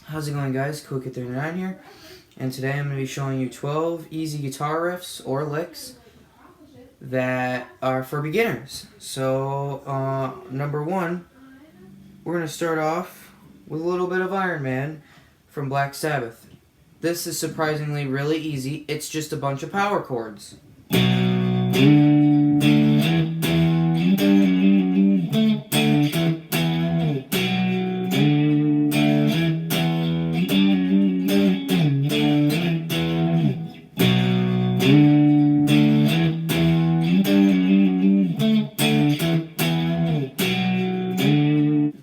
How's it going, guys? CoolKid39 here, and today I'm going to be showing you 12 easy guitar riffs or licks that are for beginners. So, number one, we're going to start off with a little bit of Iron Man from Black Sabbath. This is surprisingly really easy. It's just a bunch of power chords.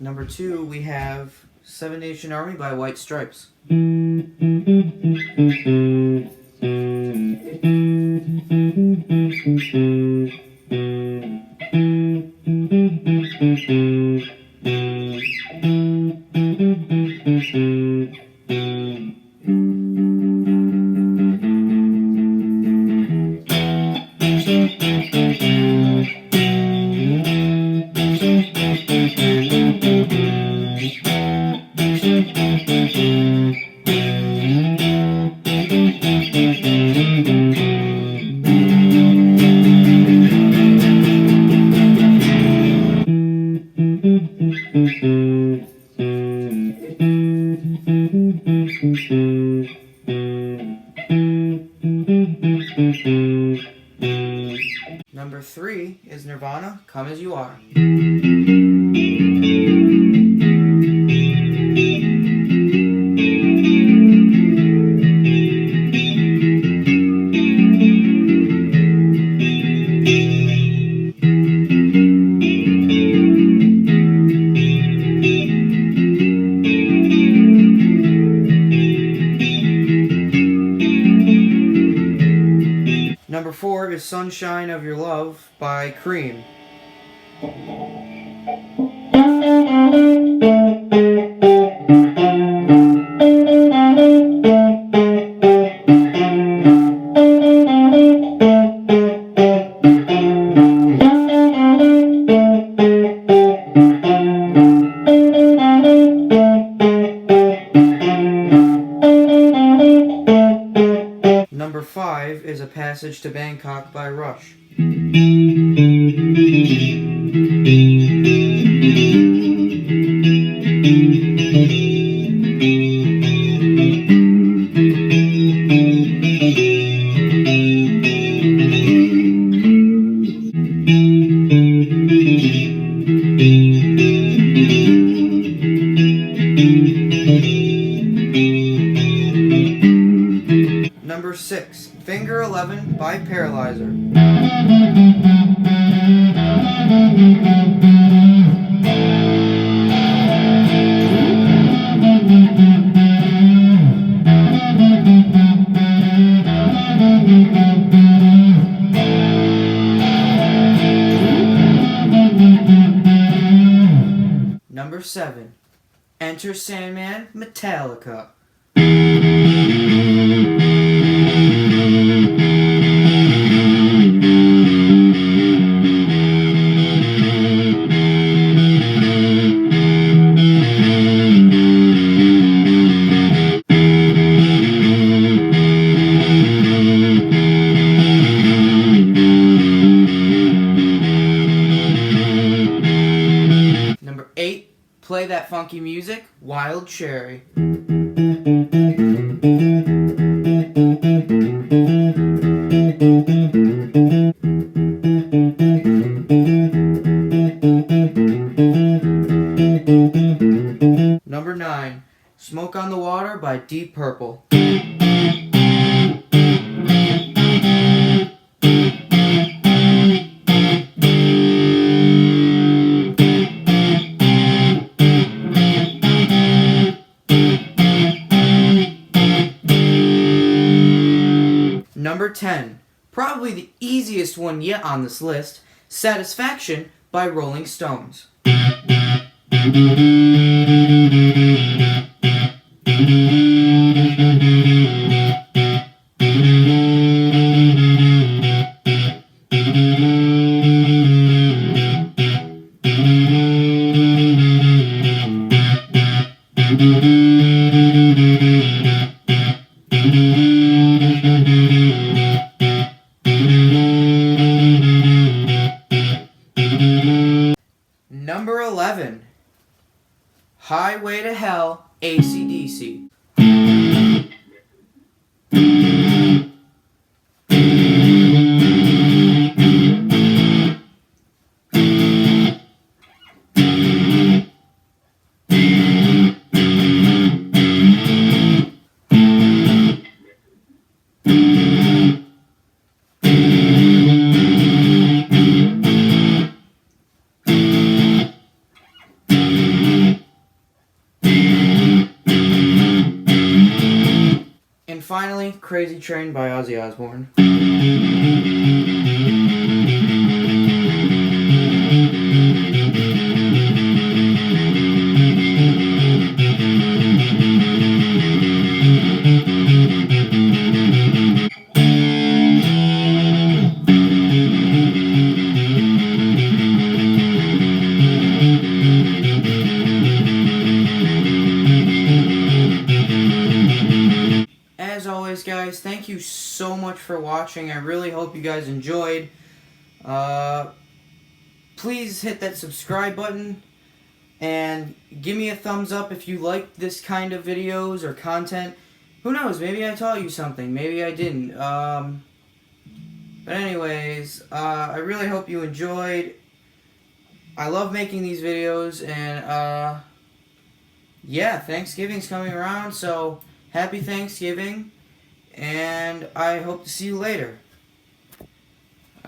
Number two, we have Seven Nation Army by White Stripes. Number three is Nirvana, Come As You Are. Number four is Sunshine of Your Love by Cream. Number five is A Passage to Bangkok by Rush. Number six, Finger 11 by Paralyzer. Number seven, Enter Sandman, Metallica. Number eight, Play That Funky Music, Wild Cherry. Number nine, Smoke on the Water by Deep Purple. Number 10, probably the easiest one yet on this list, Satisfaction by Rolling Stones. Number 11, Highway to Hell, AC/DC. And finally, Crazy Train by Ozzy Osbourne. As always, guys, thank you so much for watching. I really hope you guys enjoyed. Please hit that subscribe button and give me a thumbs up if you like this kind of videos or content. Who knows, maybe I taught you something, maybe I didn't. But anyways, I really hope you enjoyed. I love making these videos, and yeah, Thanksgiving's coming around, so happy Thanksgiving, and I hope to see you later.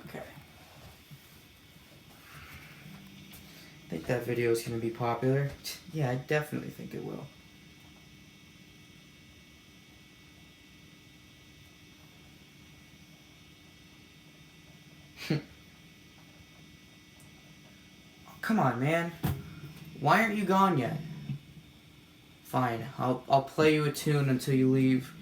Okay. I think that video is going to be popular. Yeah, I definitely think it will. Come on, man. Why aren't you gone yet? Fine, I'll play you a tune until you leave.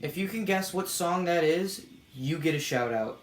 If you can guess what song that is, you get a shout out.